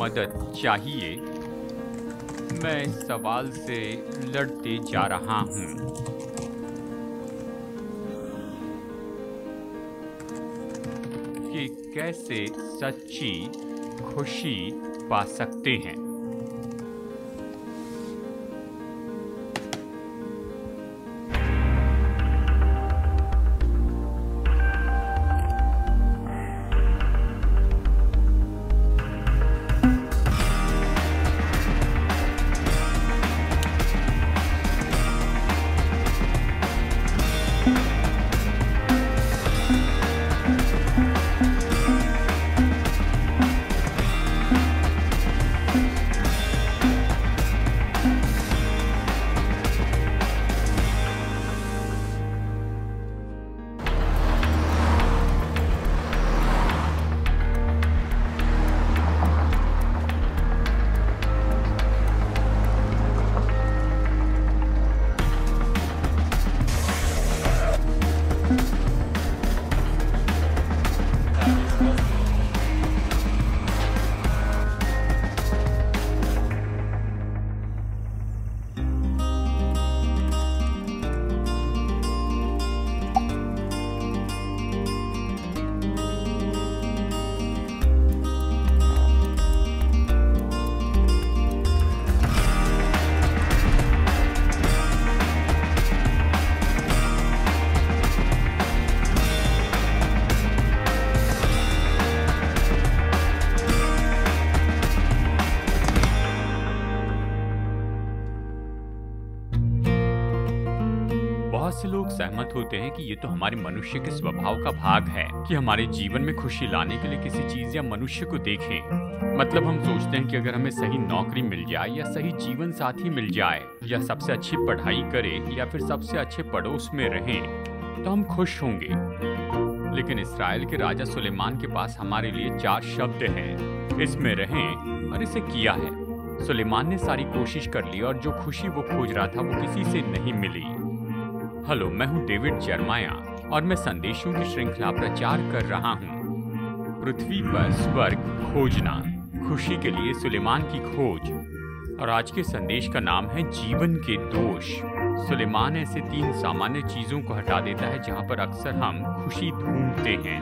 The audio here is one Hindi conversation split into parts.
मदद चाहिए। मैं इस सवाल से लड़ते जा रहा हूँ कि कैसे सच्ची खुशी पा सकते हैं। बहुत से लोग सहमत होते हैं कि ये तो हमारे मनुष्य के स्वभाव का भाग है कि हमारे जीवन में खुशी लाने के लिए किसी चीज या मनुष्य को देखें। मतलब हम सोचते हैं कि अगर हमें सही नौकरी मिल जाए या सही जीवन साथी मिल जाए या सबसे अच्छी पढ़ाई करें या फिर सबसे अच्छे पड़ोस में रहें तो हम खुश होंगे। लेकिन इस्राएल के राजा सुलेमान के पास हमारे लिए 4 शब्द हैं, इसमें रहें और इसे किया है। सुलेमान ने सारी कोशिश कर ली और जो खुशी वो खोज रहा था वो किसी से नहीं मिली। हेलो, मैं हूँ डेविड जर्माया और मैं संदेशों की श्रृंखला प्रचार कर रहा हूँ। पृथ्वी पर स्वर्ग खोजना, खुशी के लिए सुलेमान की खोज। और आज के संदेश का नाम है जीवन के दोष। सुलेमान ऐसे 3 सामान्य चीजों को हटा देता है जहाँ पर अक्सर हम खुशी ढूंढते हैं।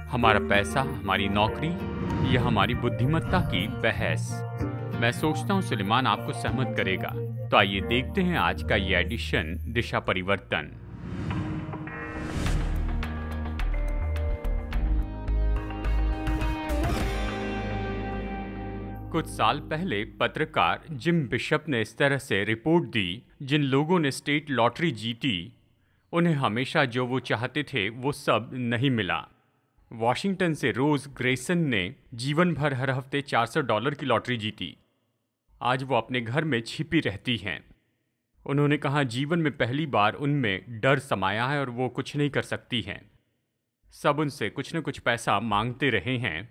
हमारा पैसा, हमारी नौकरी या हमारी बुद्धिमत्ता की बहस। मैं सोचता हूँ सुलेमान आपको सहमत करेगा। तो आइए देखते हैं आज का ये एडिशन दिशा परिवर्तन। कुछ साल पहले पत्रकार जिम बिशप ने इस तरह से रिपोर्ट दी, जिन लोगों ने स्टेट लॉटरी जीती उन्हें हमेशा जो वो चाहते थे वो सब नहीं मिला। वॉशिंगटन से रोज ग्रेसन ने जीवन भर हर हफ्ते $400 की लॉटरी जीती। आज वो अपने घर में छिपी रहती हैं। उन्होंने कहा जीवन में पहली बार उनमें डर समाया है और वो कुछ नहीं कर सकती हैं। सब उनसे कुछ न कुछ पैसा मांगते रहे हैं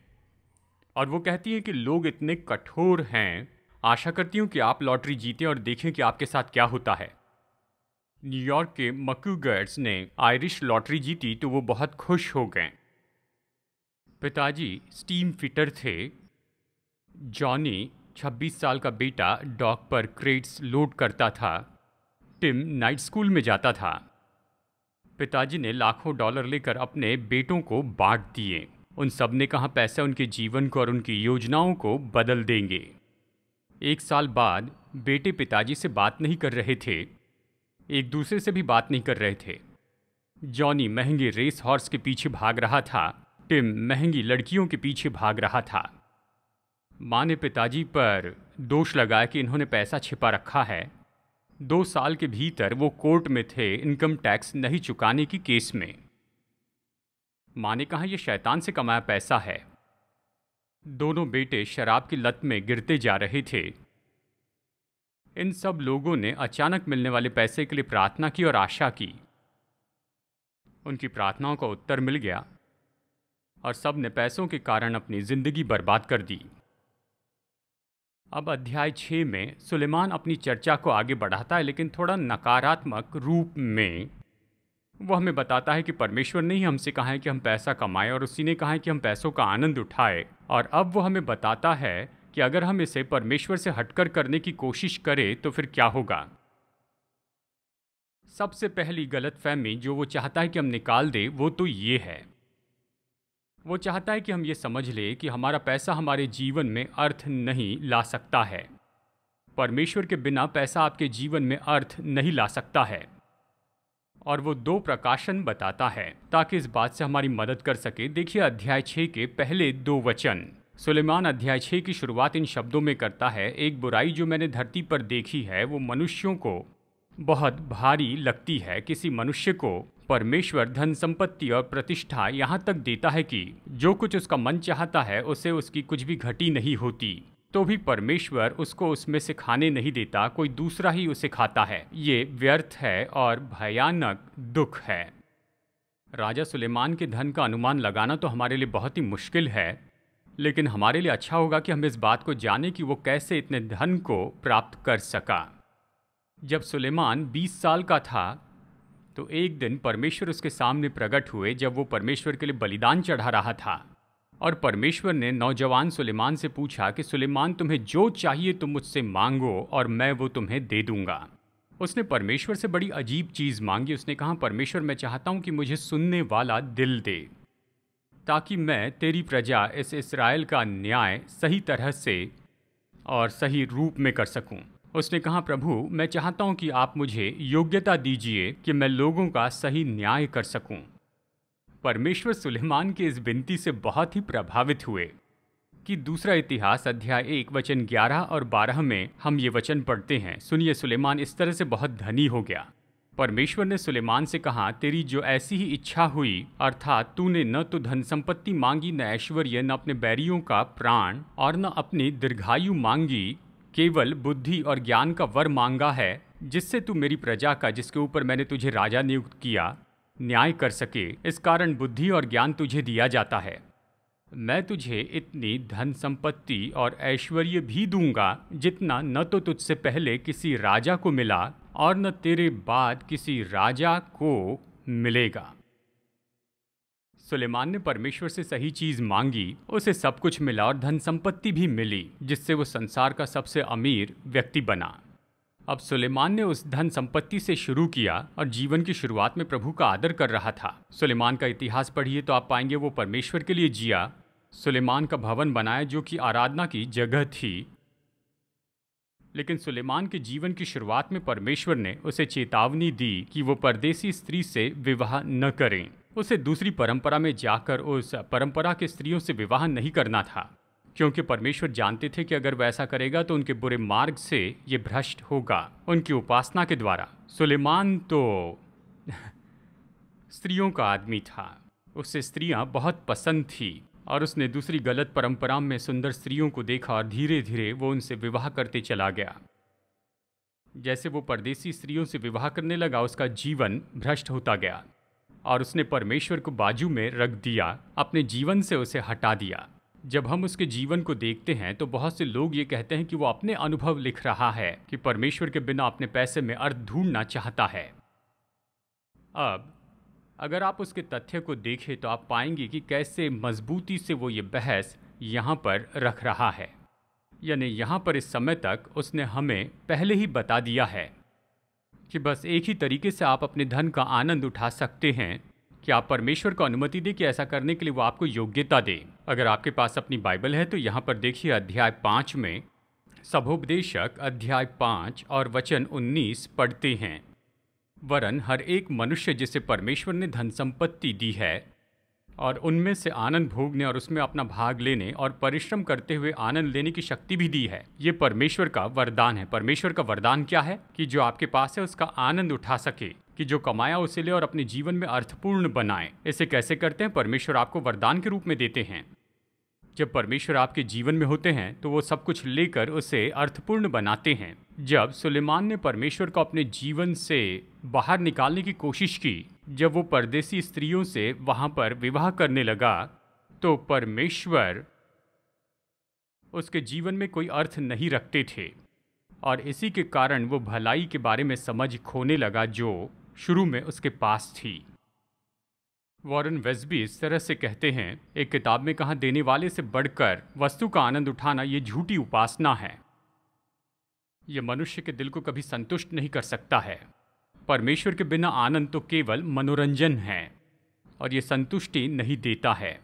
और वो कहती हैं कि लोग इतने कठोर हैं। आशा करती हूँ कि आप लॉटरी जीतें और देखें कि आपके साथ क्या होता है। न्यूयॉर्क के मक्यूगर्स ने आयरिश लॉटरी जीती तो वो बहुत खुश हो गए। पिताजी स्टीम फिटर थे। जॉनी 26 साल का बेटा डॉक पर क्रेट्स लोड करता था। टिम नाइट स्कूल में जाता था। पिताजी ने लाखों डॉलर लेकर अपने बेटों को बांट दिए। उन सब ने कहा पैसा उनके जीवन को और उनकी योजनाओं को बदल देंगे। 1 साल बाद बेटे पिताजी से बात नहीं कर रहे थे, एक दूसरे से भी बात नहीं कर रहे थे। जॉनी महंगे रेस हॉर्स के पीछे भाग रहा था। टिम महंगी लड़कियों के पीछे भाग रहा था। माँ ने पिताजी पर दोष लगाया कि इन्होंने पैसा छिपा रखा है। 2 साल के भीतर वो कोर्ट में थे इनकम टैक्स नहीं चुकाने की केस में। माँ ने कहा यह शैतान से कमाया पैसा है। दोनों बेटे शराब की लत में गिरते जा रहे थे। इन सब लोगों ने अचानक मिलने वाले पैसे के लिए प्रार्थना की और आशा की। उनकी प्रार्थनाओं का उत्तर मिल गया और सब ने पैसों के कारण अपनी जिंदगी बर्बाद कर दी। अब अध्याय 6 में सुलेमान अपनी चर्चा को आगे बढ़ाता है, लेकिन थोड़ा नकारात्मक रूप में। वो हमें बताता है कि परमेश्वर ने ही हमसे कहा है कि हम पैसा कमाएं और उसी ने कहा है कि हम पैसों का आनंद उठाएं। और अब वो हमें बताता है कि अगर हम इसे परमेश्वर से हटकर करने की कोशिश करें तो फिर क्या होगा। सबसे पहली गलतफहमी जो वो चाहता है कि हम निकाल दें वो तो ये है, वो चाहता है कि हम ये समझ लें कि हमारा पैसा हमारे जीवन में अर्थ नहीं ला सकता है। परमेश्वर के बिना पैसा आपके जीवन में अर्थ नहीं ला सकता है। और वो 2 प्रकाशन बताता है ताकि इस बात से हमारी मदद कर सके। देखिए अध्याय 6 के पहले 2 वचन। सुलेमान अध्याय 6 की शुरुआत इन शब्दों में करता है, एक बुराई जो मैंने धरती पर देखी है वो मनुष्यों को बहुत भारी लगती है। किसी मनुष्य को परमेश्वर धन संपत्ति और प्रतिष्ठा यहाँ तक देता है कि जो कुछ उसका मन चाहता है उसे उसकी कुछ भी घटी नहीं होती, तो भी परमेश्वर उसको उसमें से खाने नहीं देता, कोई दूसरा ही उसे खाता है। ये व्यर्थ है और भयानक दुख है। राजा सुलेमान के धन का अनुमान लगाना तो हमारे लिए बहुत ही मुश्किल है, लेकिन हमारे लिए अच्छा होगा कि हम इस बात को जानें कि वो कैसे इतने धन को प्राप्त कर सका। जब सुलेमान 20 साल का था तो एक दिन परमेश्वर उसके सामने प्रकट हुए जब वो परमेश्वर के लिए बलिदान चढ़ा रहा था। और परमेश्वर ने नौजवान सुलेमान से पूछा कि सुलेमान, तुम्हें जो चाहिए तुम मुझसे मांगो और मैं वो तुम्हें दे दूंगा। उसने परमेश्वर से बड़ी अजीब चीज़ मांगी। उसने कहा, परमेश्वर मैं चाहता हूँ कि मुझे सुनने वाला दिल दे ताकि मैं तेरी प्रजा इस इस्राएल का न्याय सही तरह से और सही रूप में कर सकूं। उसने कहा, प्रभु मैं चाहता हूं कि आप मुझे योग्यता दीजिए कि मैं लोगों का सही न्याय कर सकूं। परमेश्वर सुलेमान की इस विनती से बहुत ही प्रभावित हुए कि दूसरा इतिहास अध्याय 1 वचन 11 और 12 में हम ये वचन पढ़ते हैं। सुनिए, सुलेमान इस तरह से बहुत धनी हो गया। परमेश्वर ने सुलेमान से कहा, तेरी जो ऐसी ही इच्छा हुई, अर्थात तूने न तो धन संपत्ति मांगी, न ऐश्वर्य, न अपने बैरियों का प्राण और न अपनी दीर्घायु मांगी, केवल बुद्धि और ज्ञान का वर मांगा है, जिससे तू मेरी प्रजा का, जिसके ऊपर मैंने तुझे राजा नियुक्त किया, न्याय कर सके। इस कारण बुद्धि और ज्ञान तुझे दिया जाता है। मैं तुझे इतनी धन संपत्ति और ऐश्वर्य भी दूंगा जितना न तो तुझसे पहले किसी राजा को मिला और न तेरे बाद किसी राजा को मिलेगा। सुलेमान ने परमेश्वर से सही चीज मांगी, उसे सब कुछ मिला और धन संपत्ति भी मिली, जिससे वो संसार का सबसे अमीर व्यक्ति बना। अब सुलेमान ने उस धन संपत्ति से शुरू किया और जीवन की शुरुआत में प्रभु का आदर कर रहा था। सुलेमान का इतिहास पढ़िए तो आप पाएंगे वो परमेश्वर के लिए जिया। सुलेमान का भवन बनाया जो कि आराधना की जगह थी। लेकिन सुलेमान के जीवन की शुरुआत में परमेश्वर ने उसे चेतावनी दी कि वो परदेसी स्त्री से विवाह न करें। उसे दूसरी परंपरा में जाकर उस परंपरा के स्त्रियों से विवाह नहीं करना था, क्योंकि परमेश्वर जानते थे कि अगर वह ऐसा करेगा तो उनके बुरे मार्ग से ये भ्रष्ट होगा उनकी उपासना के द्वारा। सुलेमान तो स्त्रियों का आदमी था, उसे स्त्रियां बहुत पसंद थी और उसने दूसरी गलत परंपरा में सुंदर स्त्रियों को देखा और धीरे धीरे वो उनसे विवाह करते चला गया। जैसे वो परदेसी स्त्रियों से विवाह करने लगा, उसका जीवन भ्रष्ट होता गया और उसने परमेश्वर को बाजू में रख दिया, अपने जीवन से उसे हटा दिया। जब हम उसके जीवन को देखते हैं तो बहुत से लोग ये कहते हैं कि वो अपने अनुभव लिख रहा है कि परमेश्वर के बिना अपने पैसे में अर्थ ढूंढना चाहता है। अब अगर आप उसके तथ्य को देखें तो आप पाएंगे कि कैसे मजबूती से वो ये बहस यहाँ पर रख रहा है। यानी यहाँ पर इस समय तक उसने हमें पहले ही बता दिया है कि बस एक ही तरीके से आप अपने धन का आनंद उठा सकते हैं कि आप परमेश्वर को अनुमति दें कि ऐसा करने के लिए वो आपको योग्यता दे। अगर आपके पास अपनी बाइबल है तो यहाँ पर देखिए अध्याय 5 में सभोपदेशक अध्याय 5 और वचन 19 पढ़ते हैं। वरन हर एक मनुष्य जिसे परमेश्वर ने धन संपत्ति दी है और उनमें से आनंद भोगने और उसमें अपना भाग लेने और परिश्रम करते हुए आनंद लेने की शक्ति भी दी है। ये परमेश्वर का वरदान है। परमेश्वर का वरदान क्या है? कि जो आपके पास है उसका आनंद उठा सके, कि जो कमाया उसे ले और अपने जीवन में अर्थपूर्ण बनाए। इसे कैसे करते हैं? परमेश्वर आपको वरदान के रूप में देते हैं। जब परमेश्वर आपके जीवन में होते हैं तो वो सब कुछ लेकर उसे अर्थपूर्ण बनाते हैं। जब सुलेमान ने परमेश्वर को अपने जीवन से बाहर निकालने की कोशिश की, जब वो परदेसी स्त्रियों से वहाँ पर विवाह करने लगा, तो परमेश्वर उसके जीवन में कोई अर्थ नहीं रखते थे और इसी के कारण वो भलाई के बारे में समझ खोने लगा जो शुरू में उसके पास थी। वॉरेन वेस्बी इस तरह से कहते हैं, एक किताब में कहा, देने वाले से बढ़कर वस्तु का आनंद उठाना ये झूठी उपासना है। यह मनुष्य के दिल को कभी संतुष्ट नहीं कर सकता है। परमेश्वर के बिना आनंद तो केवल मनोरंजन है और ये संतुष्टि नहीं देता है,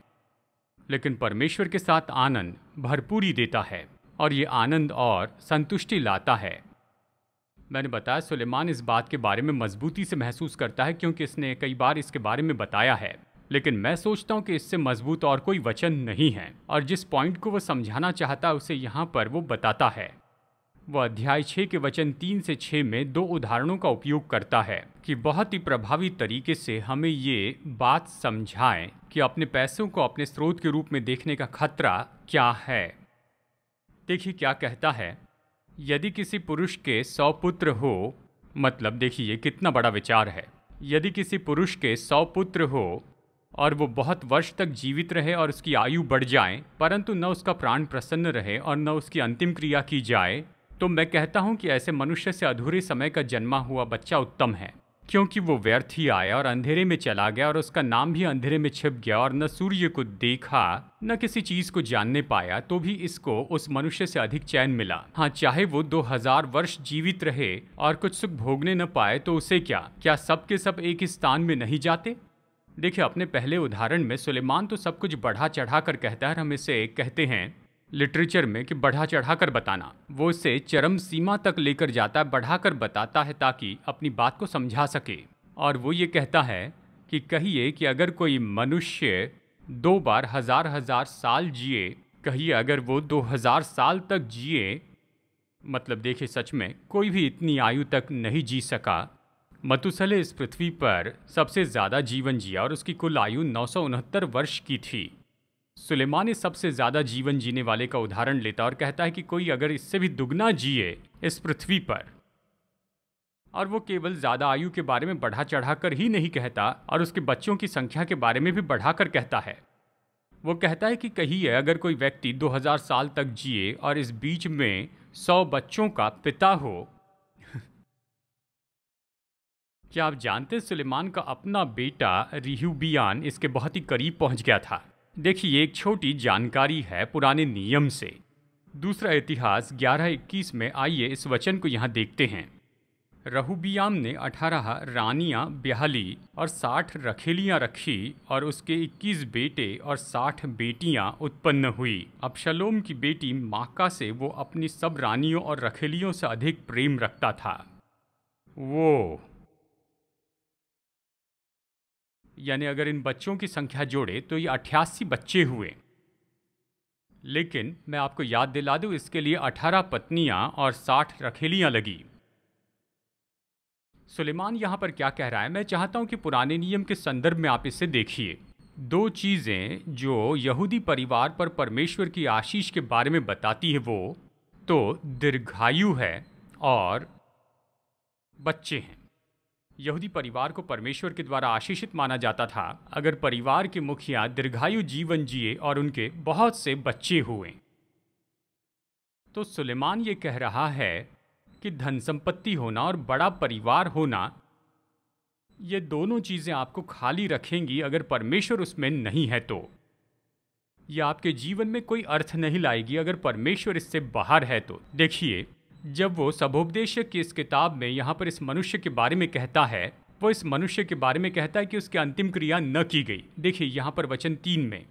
लेकिन परमेश्वर के साथ आनंद भरपूरी देता है और ये आनंद और संतुष्टि लाता है। मैंने बताया सुलेमान इस बात के बारे में मजबूती से महसूस करता है क्योंकि इसने कई बार इसके बारे में बताया है, लेकिन मैं सोचता हूँ कि इससे मजबूत और कोई वचन नहीं है और जिस पॉइंट को वो समझाना चाहता है उसे यहाँ पर वो बताता है। वह अध्याय 6 के वचन 3 से 6 में 2 उदाहरणों का उपयोग करता है कि बहुत ही प्रभावी तरीके से हमें ये बात समझाएं कि अपने पैसों को अपने स्रोत के रूप में देखने का खतरा क्या है। देखिए क्या कहता है, यदि किसी पुरुष के 100 पुत्र हो, मतलब देखिए कितना बड़ा विचार है, यदि किसी पुरुष के 100 पुत्र हो और वो बहुत वर्ष तक जीवित रहे और उसकी आयु बढ़ जाए, परंतु न उसका प्राण प्रसन्न रहे और न उसकी अंतिम क्रिया की जाए, तो मैं कहता हूँ कि ऐसे मनुष्य से अधूरे समय का जन्मा हुआ बच्चा उत्तम है, क्योंकि वो व्यर्थ ही आया और अंधेरे में चला गया और उसका नाम भी अंधेरे में छिप गया और न सूर्य को देखा न किसी चीज को जानने पाया, तो भी इसको उस मनुष्य से अधिक चैन मिला। हाँ, चाहे वो 2000 वर्ष जीवित रहे और कुछ सुख भोगने न पाए तो उसे क्या सब के सब एक ही स्थान में नहीं जाते? देखिए अपने पहले उदाहरण में सुलेमान तो सब कुछ बढ़ा चढ़ा कर कहता है, हम इसे कहते हैं लिटरेचर में कि बढ़ा चढ़ा कर बताना। वो इसे चरम सीमा तक लेकर जाता है, बढ़ाकर बताता है ताकि अपनी बात को समझा सके। और वो ये कहता है कि कहिए कि अगर कोई मनुष्य 2 बार हजार साल जिए, कहिए अगर वो 2000 साल तक जिए, मतलब देखिए सच में कोई भी इतनी आयु तक नहीं जी सका। मतुसले इस पृथ्वी पर सबसे ज़्यादा जीवन जिया और उसकी कुल आयु 969 वर्ष की थी। सुलेमान इस सबसे ज़्यादा जीवन जीने वाले का उदाहरण लेता और कहता है कि कोई अगर इससे भी दुगना जिए इस पृथ्वी पर, और वो केवल ज़्यादा आयु के बारे में बढ़ा चढ़ाकर ही नहीं कहता और उसके बच्चों की संख्या के बारे में भी बढ़ाकर कहता है। वो कहता है कि कहिए अगर कोई व्यक्ति 2000 साल तक जिए और इस बीच में 100 बच्चों का पिता हो। क्या आप जानते सुलेमान का अपना बेटा रिह्यूबियान इसके बहुत ही करीब पहुंच गया था? देखिए एक छोटी जानकारी है पुराने नियम से। दूसरा इतिहास 11:21 में, आइए इस वचन को यहाँ देखते हैं। रहूबियाम ने 18 रानियां ब्याहली और 60 रखेलियां रखी और उसके 21 बेटे और 60 बेटियां उत्पन्न हुई। अबशलोम की बेटी माका से वो अपनी सब रानियों और रखेलियों से अधिक प्रेम रखता था। वो यानी अगर इन बच्चों की संख्या जोड़े तो ये 88 बच्चे हुए। लेकिन मैं आपको याद दिला दूं, इसके लिए 18 पत्नियां और 60 रखेलियां लगी। सुलेमान यहां पर क्या कह रहा है, मैं चाहता हूं कि पुराने नियम के संदर्भ में आप इसे देखिए। 2 चीजें जो यहूदी परिवार पर परमेश्वर की आशीष के बारे में बताती है, वो तो दीर्घायु है और बच्चे हैं। यहूदी परिवार को परमेश्वर के द्वारा आशीषित माना जाता था अगर परिवार के मुखिया दीर्घायु जीवन जिए और उनके बहुत से बच्चे हुए। तो सुलेमान ये कह रहा है कि धन संपत्ति होना और बड़ा परिवार होना, ये दोनों चीजें आपको खाली रखेंगी अगर परमेश्वर उसमें नहीं है तो। यह आपके जीवन में कोई अर्थ नहीं लाएगी अगर परमेश्वर इससे बाहर है तो। देखिए जब वो सबोपदेशक की इस किताब में यहाँ पर इस मनुष्य के बारे में कहता है, वो इस मनुष्य के बारे में कहता है कि उसकी अंतिम क्रिया न की गई। देखिए यहाँ पर वचन 3 में,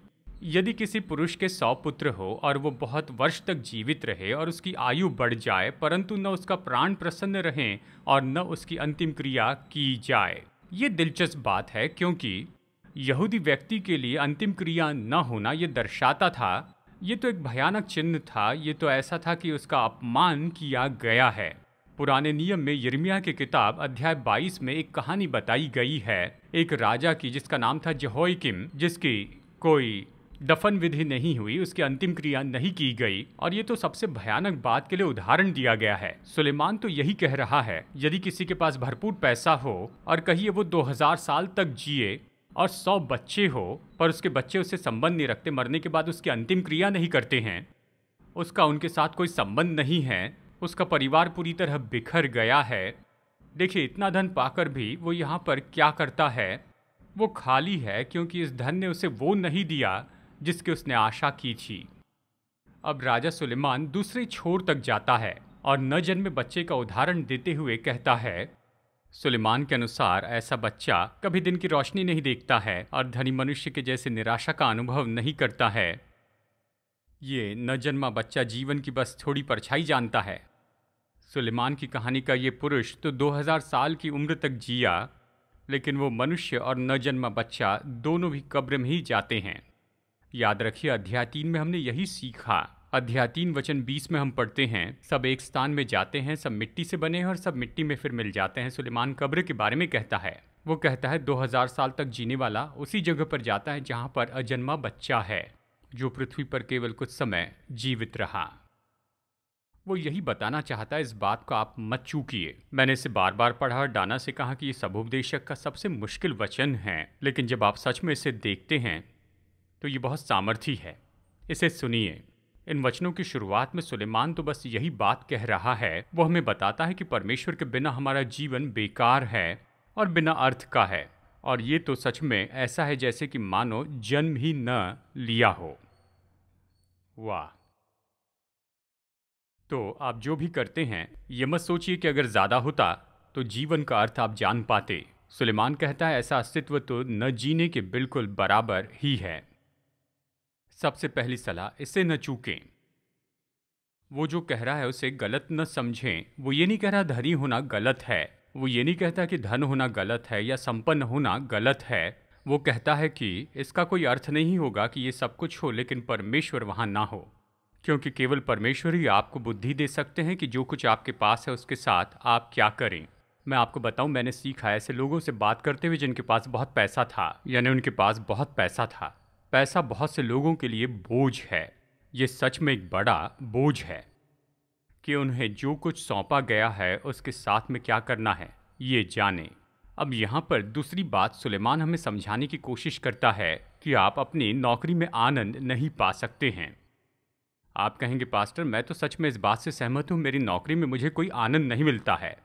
यदि किसी पुरुष के 100 पुत्र हो और वो बहुत वर्ष तक जीवित रहे और उसकी आयु बढ़ जाए, परंतु न उसका प्राण प्रसन्न रहे और न उसकी अंतिम क्रिया की जाए। ये दिलचस्प बात है क्योंकि यहूदी व्यक्ति के लिए अंतिम क्रिया न होना ये दर्शाता था, ये तो एक भयानक चिन्ह था, ये तो ऐसा था कि उसका अपमान किया गया है। पुराने नियम में यिर्मयाह की किताब अध्याय 22 में एक कहानी बताई गई है एक राजा की जिसका नाम था जेहोयाकीम, जिसकी कोई दफन विधि नहीं हुई, उसकी अंतिम क्रिया नहीं की गई। और ये तो सबसे भयानक बात के लिए उदाहरण दिया गया है। सुलेमान तो यही कह रहा है, यदि किसी के पास भरपूर पैसा हो और कहिए वो 2000 साल तक जिए और 100 बच्चे हो, पर उसके बच्चे उससे संबंध नहीं रखते, मरने के बाद उसकी अंतिम क्रिया नहीं करते हैं, उसका उनके साथ कोई संबंध नहीं है, उसका परिवार पूरी तरह बिखर गया है। देखिए इतना धन पाकर भी वो यहाँ पर क्या करता है, वो खाली है क्योंकि इस धन ने उसे वो नहीं दिया जिसकी उसने आशा की थी। अब राजा सुलेमान दूसरे छोर तक जाता है और न जन्मे बच्चे का उदाहरण देते हुए कहता है, सुलेमान के अनुसार ऐसा बच्चा कभी दिन की रोशनी नहीं देखता है और धनी मनुष्य के जैसे निराशा का अनुभव नहीं करता है। ये न जन्मा बच्चा जीवन की बस थोड़ी परछाई जानता है। सुलेमान की कहानी का ये पुरुष तो 2000 साल की उम्र तक जिया, लेकिन वो मनुष्य और न जन्मा बच्चा दोनों भी कब्र में ही जाते हैं। याद रखिए, अध्याय 3 में हमने यही सीखा। अध्याय 3 वचन 20 में हम पढ़ते हैं, सब एक स्थान में जाते हैं, सब मिट्टी से बने हैं और सब मिट्टी में फिर मिल जाते हैं। सुलेमान कब्र के बारे में कहता है। वो कहता है 2000 साल तक जीने वाला उसी जगह पर जाता है जहां पर अजन्मा बच्चा है, जो पृथ्वी पर केवल कुछ समय जीवित रहा। वो यही बताना चाहता है, इस बात को आप मत चूकिए। मैंने इसे बार बार पढ़ा और डाना से कहा कि ये सबोपदेशक का सबसे मुश्किल वचन है, लेकिन जब आप सच में इसे देखते हैं तो ये बहुत सामर्थी है। इसे सुनिए। इन वचनों की शुरुआत में सुलेमान तो बस यही बात कह रहा है। वो हमें बताता है कि परमेश्वर के बिना हमारा जीवन बेकार है और बिना अर्थ का है, और ये तो सच में ऐसा है जैसे कि मानो जन्म ही न लिया हो। वाह! तो आप जो भी करते हैं, ये मत सोचिए कि अगर ज़्यादा होता तो जीवन का अर्थ आप जान पाते। सुलेमान कहता है ऐसा अस्तित्व तो न जीने के बिल्कुल बराबर ही है। सबसे पहली सलाह, इसे न चूकें। वो जो कह रहा है उसे गलत न समझें। वो ये नहीं कह रहा धनी होना गलत है। वो ये नहीं कहता कि धन होना गलत है या संपन्न होना गलत है। वो कहता है कि इसका कोई अर्थ नहीं होगा कि ये सब कुछ हो लेकिन परमेश्वर वहाँ ना हो, क्योंकि केवल परमेश्वर ही आपको बुद्धि दे सकते हैं कि जो कुछ आपके पास है उसके साथ आप क्या करें। मैं आपको बताऊं, मैंने सीखा ऐसे लोगों से बात करते हुए जिनके पास बहुत पैसा था, यानी उनके पास बहुत पैसा था। पैसा बहुत से लोगों के लिए बोझ है। ये सच में एक बड़ा बोझ है कि उन्हें जो कुछ सौंपा गया है उसके साथ में क्या करना है ये जाने। अब यहाँ पर दूसरी बात सुलेमान हमें समझाने की कोशिश करता है कि आप अपनी नौकरी में आनंद नहीं पा सकते हैं। आप कहेंगे, पास्टर मैं तो सच में इस बात से सहमत हूँ, मेरी नौकरी में मुझे कोई आनंद नहीं मिलता है।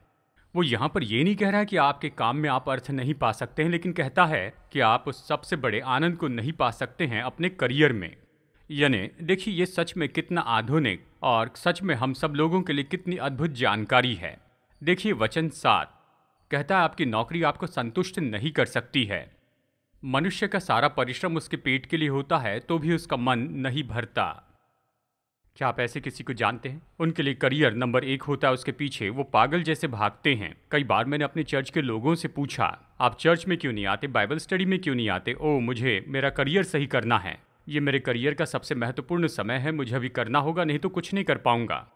वो यहाँ पर ये नहीं कह रहा है कि आपके काम में आप अर्थ नहीं पा सकते हैं, लेकिन कहता है कि आप उस सबसे बड़े आनंद को नहीं पा सकते हैं अपने करियर में। यानी देखिए, ये सच में कितना आधुनिक और सच में हम सब लोगों के लिए कितनी अद्भुत जानकारी है। देखिए वचन 7 कहता है आपकी नौकरी आपको संतुष्ट नहीं कर सकती है। मनुष्य का सारा परिश्रम उसके पेट के लिए होता है तो भी उसका मन नहीं भरता। क्या आप ऐसे किसी को जानते हैं? उनके लिए करियर नंबर 1 होता है, उसके पीछे वो पागल जैसे भागते हैं। कई बार मैंने अपने चर्च के लोगों से पूछा, आप चर्च में क्यों नहीं आते, बाइबल स्टडी में क्यों नहीं आते? ओ, मुझे मेरा करियर सही करना है, ये मेरे करियर का सबसे महत्वपूर्ण समय है, मुझे अभी करना होगा, नहीं तो कुछ नहीं कर पाऊंगा।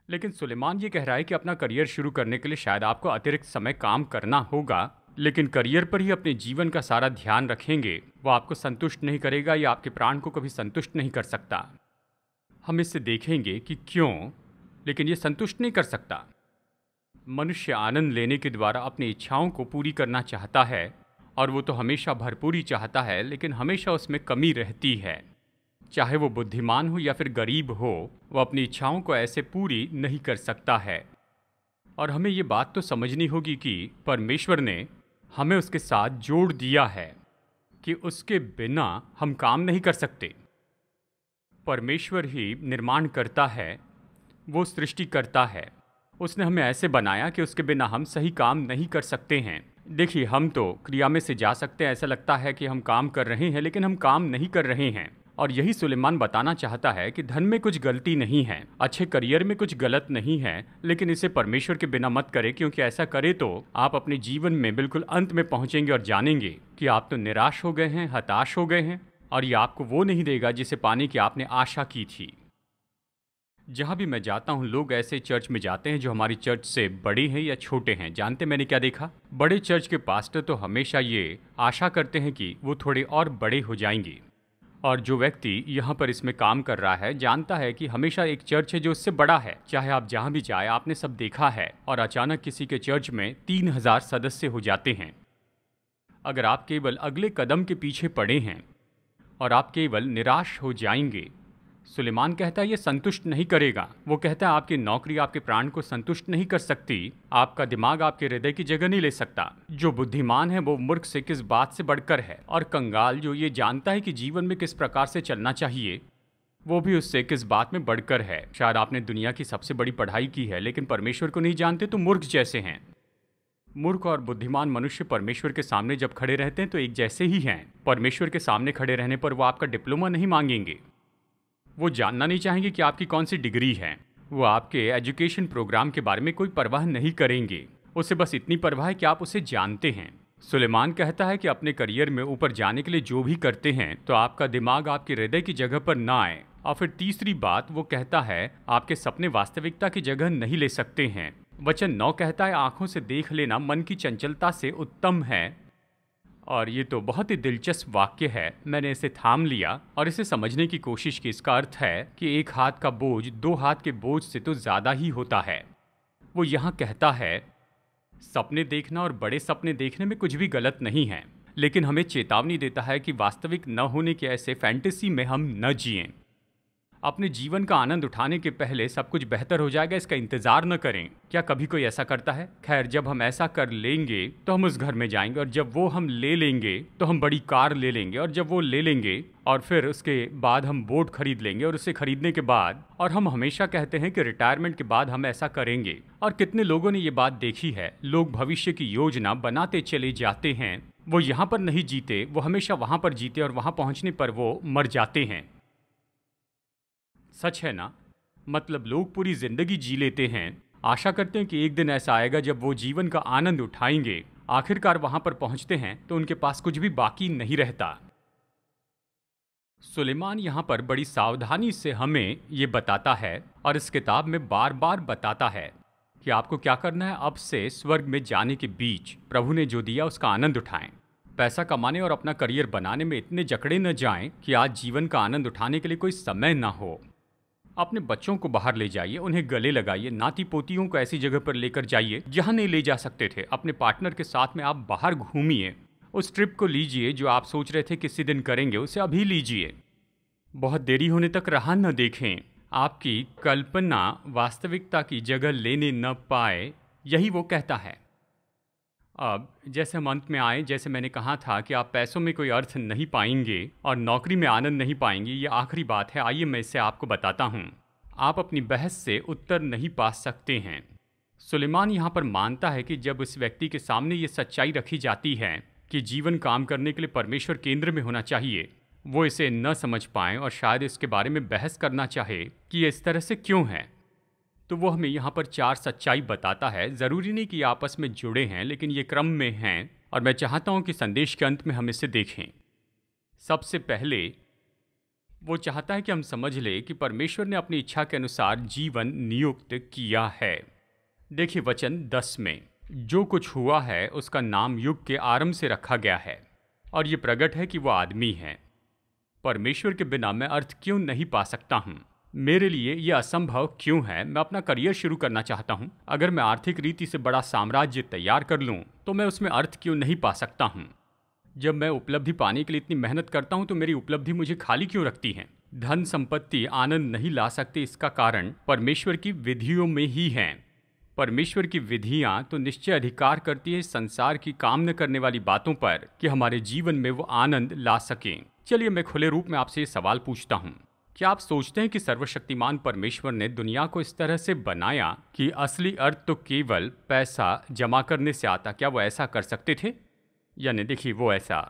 लेकिन सुलेमान ये कह रहा है कि अपना करियर शुरू करने के लिए शायद आपको अतिरिक्त समय काम करना होगा, लेकिन करियर पर ही अपने जीवन का सारा ध्यान रखेंगे वो आपको संतुष्ट नहीं करेगा या आपके प्राण को कभी संतुष्ट नहीं कर सकता। हम इससे देखेंगे कि क्यों, लेकिन ये संतुष्ट नहीं कर सकता। मनुष्य आनंद लेने के द्वारा अपनी इच्छाओं को पूरी करना चाहता है, और वो तो हमेशा भरपूरी चाहता है, लेकिन हमेशा उसमें कमी रहती है। चाहे वो बुद्धिमान हो या फिर गरीब हो, वो अपनी इच्छाओं को ऐसे पूरी नहीं कर सकता है। और हमें ये बात तो समझनी होगी कि परमेश्वर ने हमें उसके साथ जोड़ दिया है कि उसके बिना हम काम नहीं कर सकते। परमेश्वर ही निर्माण करता है, वो सृष्टि करता है। उसने हमें ऐसे बनाया कि उसके बिना हम सही काम नहीं कर सकते हैं। देखिए, हम तो क्रिया में से जा सकते हैं, ऐसा लगता है कि हम काम कर रहे हैं, लेकिन हम काम नहीं कर रहे हैं। और यही सुलेमान बताना चाहता है कि धन में कुछ गलती नहीं है, अच्छे करियर में कुछ गलत नहीं है, लेकिन इसे परमेश्वर के बिना मत करें, क्योंकि ऐसा करे तो आप अपने जीवन में बिल्कुल अंत में पहुंचेंगे और जानेंगे कि आप तो निराश हो गए हैं, हताश हो गए हैं, और ये आपको वो नहीं देगा जिसे पाने की आपने आशा की थी। जहाँ भी मैं जाता हूँ, लोग ऐसे चर्च में जाते हैं जो हमारी चर्च से बड़े हैं या छोटे हैं। जानते मैंने क्या देखा? बड़े चर्च के पास्टर तो हमेशा ये आशा करते हैं कि वो थोड़े और बड़े हो जाएंगे, और जो व्यक्ति यहाँ पर इसमें काम कर रहा है जानता है कि हमेशा एक चर्च है जो उससे बड़ा है। चाहे आप जहाँ भी जाए, आपने सब देखा है। और अचानक किसी के चर्च में 3000 सदस्य हो जाते हैं। अगर आप केवल अगले कदम के पीछे पड़े हैं और आप केवल निराश हो जाएंगे, सुलेमान कहता है ये संतुष्ट नहीं करेगा। वो कहता है आपकी नौकरी आपके प्राण को संतुष्ट नहीं कर सकती, आपका दिमाग आपके हृदय की जगह नहीं ले सकता। जो बुद्धिमान है वो मूर्ख से किस बात से बढ़कर है, और कंगाल जो ये जानता है कि जीवन में किस प्रकार से चलना चाहिए, वो भी उससे किस बात में बढ़कर है। शायद आपने दुनिया की सबसे बड़ी पढ़ाई की है लेकिन परमेश्वर को नहीं जानते तो मूर्ख जैसे हैं। मूर्ख और बुद्धिमान मनुष्य परमेश्वर के सामने जब खड़े रहते हैं तो एक जैसे ही हैं। परमेश्वर के सामने खड़े रहने पर वो आपका डिप्लोमा नहीं मांगेंगे, वो जानना नहीं चाहेंगे कि आपकी कौन सी डिग्री है, वो आपके एजुकेशन प्रोग्राम के बारे में कोई परवाह नहीं करेंगे। उसे बस इतनी परवाह है कि आप उसे जानते हैं। सुलेमान कहता है कि अपने करियर में ऊपर जाने के लिए जो भी करते हैं तो आपका दिमाग आपके हृदय की जगह पर ना आए। और फिर तीसरी बात वो कहता है आपके सपने वास्तविकता की जगह नहीं ले सकते हैं। वचन 9 कहता है आंखों से देख लेना मन की चंचलता से उत्तम है। और ये तो बहुत ही दिलचस्प वाक्य है। मैंने इसे थाम लिया और इसे समझने की कोशिश की। इसका अर्थ है कि एक हाथ का बोझ 2 हाथ के बोझ से तो ज़्यादा ही होता है। वो यहाँ कहता है सपने देखना और बड़े सपने देखने में कुछ भी गलत नहीं है, लेकिन हमें चेतावनी देता है कि वास्तविक न होने के ऐसे फैंटेसी में हम न जिएं। अपने जीवन का आनंद उठाने के पहले सब कुछ बेहतर हो जाएगा इसका इंतजार न करें। क्या कभी कोई ऐसा करता है? खैर, जब हम ऐसा कर लेंगे तो हम उस घर में जाएंगे, और जब वो हम ले लेंगे तो हम बड़ी कार ले लेंगे, और जब वो ले लेंगे और फिर उसके बाद हम बोट खरीद लेंगे, और उसे खरीदने के बाद, और हम हमेशा कहते हैं कि रिटायरमेंट के बाद हम ऐसा करेंगे। और कितने लोगों ने ये बात देखी है। लोग भविष्य की योजना बनाते चले जाते हैं। वो यहाँ पर नहीं जीते, वो हमेशा वहाँ पर जीते, और वहाँ पहुँचने पर वो मर जाते हैं। सच है ना? मतलब लोग पूरी जिंदगी जी लेते हैं, आशा करते हैं कि एक दिन ऐसा आएगा जब वो जीवन का आनंद उठाएंगे। आखिरकार वहां पर पहुंचते हैं तो उनके पास कुछ भी बाकी नहीं रहता। सुलेमान यहाँ पर बड़ी सावधानी से हमें ये बताता है और इस किताब में बार बार बताता है कि आपको क्या करना है। अब से स्वर्ग में जाने के बीच प्रभु ने जो दिया उसका आनंद उठाएं। पैसा कमाने और अपना करियर बनाने में इतने जकड़े न जाएं कि आज जीवन का आनंद उठाने के लिए कोई समय ना हो। अपने बच्चों को बाहर ले जाइए, उन्हें गले लगाइए, नाती पोतियों को ऐसी जगह पर लेकर जाइए जहां नहीं ले जा सकते थे। अपने पार्टनर के साथ में आप बाहर घूमिए, उस ट्रिप को लीजिए जो आप सोच रहे थे किसी दिन करेंगे, उसे अभी लीजिए। बहुत देरी होने तक राह न देखें। आपकी कल्पना वास्तविकता की जगह लेने न पाए, यही वो कहता है। अब जैसे हम अंत में आए, जैसे मैंने कहा था कि आप पैसों में कोई अर्थ नहीं पाएंगे और नौकरी में आनंद नहीं पाएंगे, ये आखिरी बात है। आइए मैं इसे आपको बताता हूँ। आप अपनी बहस से उत्तर नहीं पा सकते हैं। सुलेमान यहाँ पर मानता है कि जब उस व्यक्ति के सामने ये सच्चाई रखी जाती है कि जीवन काम करने के लिए परमेश्वर केंद्र में होना चाहिए, वो इसे न समझ पाए और शायद इसके बारे में बहस करना चाहे कि ये इस तरह से क्यों है। तो वो हमें यहाँ पर 4 सच्चाई बताता है। ज़रूरी नहीं कि आपस में जुड़े हैं, लेकिन ये क्रम में हैं और मैं चाहता हूँ कि संदेश के अंत में हम इसे देखें। सबसे पहले वो चाहता है कि हम समझ लें कि परमेश्वर ने अपनी इच्छा के अनुसार जीवन नियुक्त किया है। देखिए वचन 10 में, जो कुछ हुआ है उसका नाम युग के आरंभ से रखा गया है, और ये प्रकट है कि वो आदमी है। परमेश्वर के बिना मैं अर्थ क्यों नहीं पा सकता हूँ? मेरे लिए यह असंभव क्यों है? मैं अपना करियर शुरू करना चाहता हूँ। अगर मैं आर्थिक रीति से बड़ा साम्राज्य तैयार कर लूँ तो मैं उसमें अर्थ क्यों नहीं पा सकता हूँ? जब मैं उपलब्धि पाने के लिए इतनी मेहनत करता हूँ तो मेरी उपलब्धि मुझे खाली क्यों रखती है? धन संपत्ति आनंद नहीं ला सकती, इसका कारण परमेश्वर की विधियों में ही है। परमेश्वर की विधियाँ तो निश्चय अधिकार करती है संसार की काम न करने वाली बातों पर कि हमारे जीवन में वो आनंद ला सकें। चलिए मैं खुले रूप में आपसे ये सवाल पूछता हूँ, क्या आप सोचते हैं कि सर्वशक्तिमान परमेश्वर ने दुनिया को इस तरह से बनाया कि असली अर्थ तो केवल पैसा जमा करने से आता? क्या वो ऐसा कर सकते थे? यानी देखिए, वो ऐसा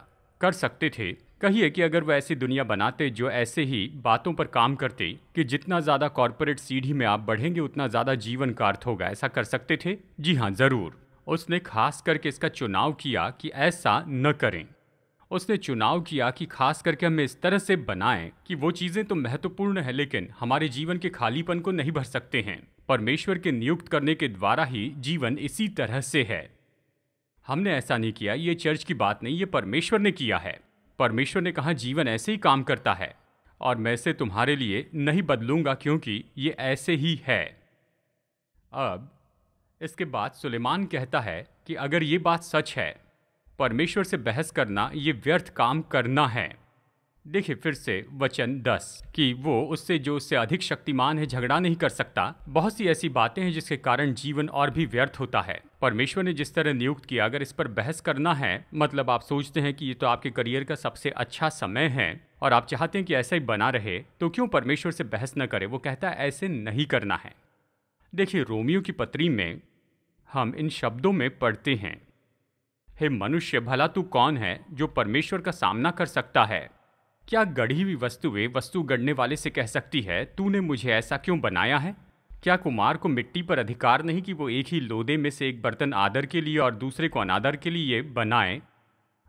कर सकते थे। कहिए कि अगर वो ऐसी दुनिया बनाते जो ऐसे ही बातों पर काम करते कि जितना ज़्यादा कॉर्पोरेट सीढ़ी में आप बढ़ेंगे उतना ज़्यादा जीवन का अर्थ होगा, ऐसा कर सकते थे? जी हाँ, ज़रूर। उसने खास करके इसका चुनाव किया कि ऐसा न करें। उसने चुनाव किया कि खास करके हमें इस तरह से बनाएं कि वो चीज़ें तो महत्वपूर्ण है लेकिन हमारे जीवन के खालीपन को नहीं भर सकते हैं। परमेश्वर के नियुक्त करने के द्वारा ही जीवन इसी तरह से है। हमने ऐसा नहीं किया, ये चर्च की बात नहीं, ये परमेश्वर ने किया है। परमेश्वर ने कहा जीवन ऐसे ही काम करता है और मैं इसे तुम्हारे लिए नहीं बदलूंगा क्योंकि ये ऐसे ही है। अब इसके बाद सुलेमान कहता है कि अगर ये बात सच है, परमेश्वर से बहस करना ये व्यर्थ काम करना है। देखिए फिर से वचन 10 कि वो उससे जो उससे अधिक शक्तिमान है झगड़ा नहीं कर सकता। बहुत सी ऐसी बातें हैं जिसके कारण जीवन और भी व्यर्थ होता है। परमेश्वर ने जिस तरह नियुक्त किया, अगर इस पर बहस करना है, मतलब आप सोचते हैं कि ये तो आपके करियर का सबसे अच्छा समय है और आप चाहते हैं कि ऐसा ही बना रहे, तो क्यों परमेश्वर से बहस न करें। वो कहता है ऐसे नहीं करना है। देखिए रोमियो की पत्री में हम इन शब्दों में पढ़ते हैं, हे मनुष्य, भला तू कौन है जो परमेश्वर का सामना कर सकता है? क्या गढ़ी हुई वस्तुएं वस्तु गढ़ने वाले से कह सकती है, तूने मुझे ऐसा क्यों बनाया है? क्या कुमार को मिट्टी पर अधिकार नहीं कि वो एक ही लोदे में से एक बर्तन आदर के लिए और दूसरे को अनादर के लिए बनाए?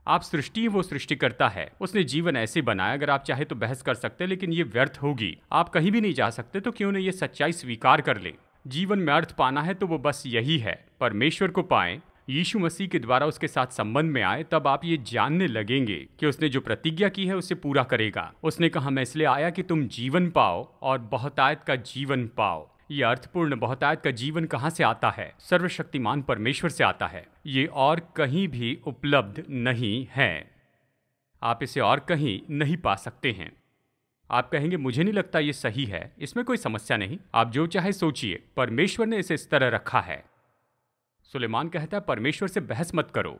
आप सृष्टि वो सृष्टि करता है, उसने जीवन ऐसे बनाया। अगर आप चाहे तो बहस कर सकते हैं, लेकिन ये व्यर्थ होगी। आप कहीं भी नहीं जा सकते, तो क्यों न ये सच्चाई स्वीकार कर ले। जीवन में अर्थ पाना है तो वो बस यही है, परमेश्वर को पाएं, यीशु मसीह के द्वारा उसके साथ संबंध में आए। तब आप ये जानने लगेंगे कि उसने जो प्रतिज्ञा की है उसे पूरा करेगा। उसने कहा, मैं इसलिए आया कि तुम जीवन पाओ और बहुतायत का जीवन पाओ। ये अर्थपूर्ण बहुतायत का जीवन कहाँ से आता है? सर्वशक्तिमान परमेश्वर से आता है। ये और कहीं भी उपलब्ध नहीं है। आप इसे और कहीं नहीं पा सकते हैं। आप कहेंगे मुझे नहीं लगता ये सही है। इसमें कोई समस्या नहीं, आप जो चाहे सोचिए, परमेश्वर ने इसे इस तरह रखा है। सुलेमान कहता है परमेश्वर से बहस मत करो।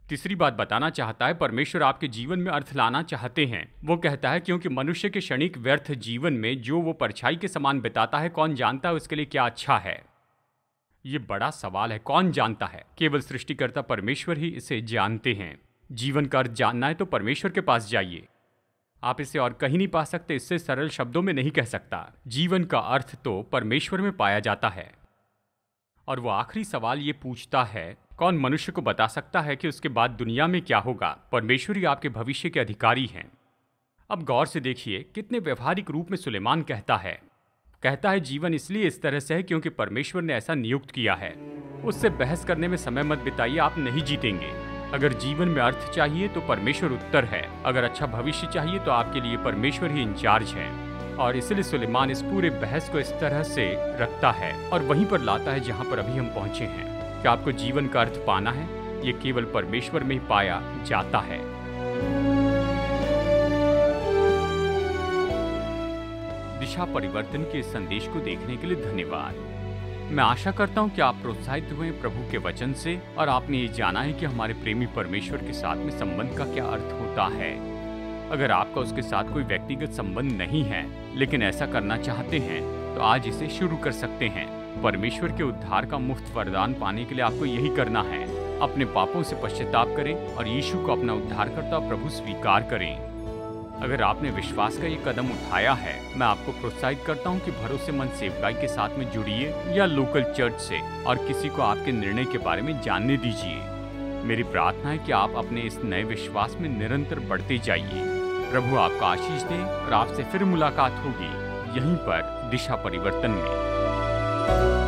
तीसरी बात बताना चाहता है, परमेश्वर आपके जीवन में अर्थ लाना चाहते हैं। वो कहता है क्योंकि मनुष्य के क्षणिक व्यर्थ जीवन में जो वो परछाई के समान बिताता है, कौन जानता है उसके लिए क्या अच्छा है? ये बड़ा सवाल है, कौन जानता है? केवल सृष्टिकर्ता परमेश्वर ही इसे जानते हैं। जीवन का अर्थ जानना है तो परमेश्वर के पास जाइए। आप इसे और कहीं नहीं पा सकते, इससे सरल शब्दों में नहीं कह सकता। जीवन का अर्थ तो परमेश्वर में पाया जाता है। और वो आखिरी सवाल ये पूछता है, कौन मनुष्य को बता सकता है कि उसके बाद दुनिया में क्या होगा? परमेश्वर ही आपके भविष्य के अधिकारी हैं। अब गौर से देखिए कितने व्यवहारिक रूप में सुलेमान कहता है जीवन इसलिए इस तरह से है क्योंकि परमेश्वर ने ऐसा नियुक्त किया है। उससे बहस करने में समय मत बिताइए, आप नहीं जीतेंगे। अगर जीवन में अर्थ चाहिए तो परमेश्वर उत्तर है। अगर अच्छा भविष्य चाहिए तो आपके लिए परमेश्वर ही इंचार्ज है। और इसलिए सुलेमान इस पूरे बहस को इस तरह से रखता है और वहीं पर लाता है जहां पर अभी हम पहुंचे हैं। कि आपको जीवन का अर्थ पाना है, ये केवल परमेश्वर में ही पाया जाता है। दिशा परिवर्तन के संदेश को देखने के लिए धन्यवाद। मैं आशा करता हूं कि आप प्रोत्साहित हुए प्रभु के वचन से और आपने ये जाना है कि हमारे प्रेमी परमेश्वर के साथ में संबंध का क्या अर्थ होता है। अगर आपका उसके साथ कोई व्यक्तिगत संबंध नहीं है लेकिन ऐसा करना चाहते हैं तो आज इसे शुरू कर सकते हैं। परमेश्वर के उद्धार का मुफ्त वरदान पाने के लिए आपको यही करना है, अपने पापों से पश्चाताप करें और यीशु को अपना उद्धारकर्ता प्रभु स्वीकार करें। अगर आपने विश्वास का ये कदम उठाया है, मैं आपको प्रोत्साहित करता हूँ कि भरोसेमंद सेवकाई के साथ में जुड़िए या लोकल चर्च से और किसी को आपके निर्णय के बारे में जानने दीजिए। मेरी प्रार्थना है कि आप अपने इस नए विश्वास में निरंतर बढ़ते जाइए। प्रभु आपका आशीष दे और आपसे फिर मुलाकात होगी यहीं पर दिशा परिवर्तन में।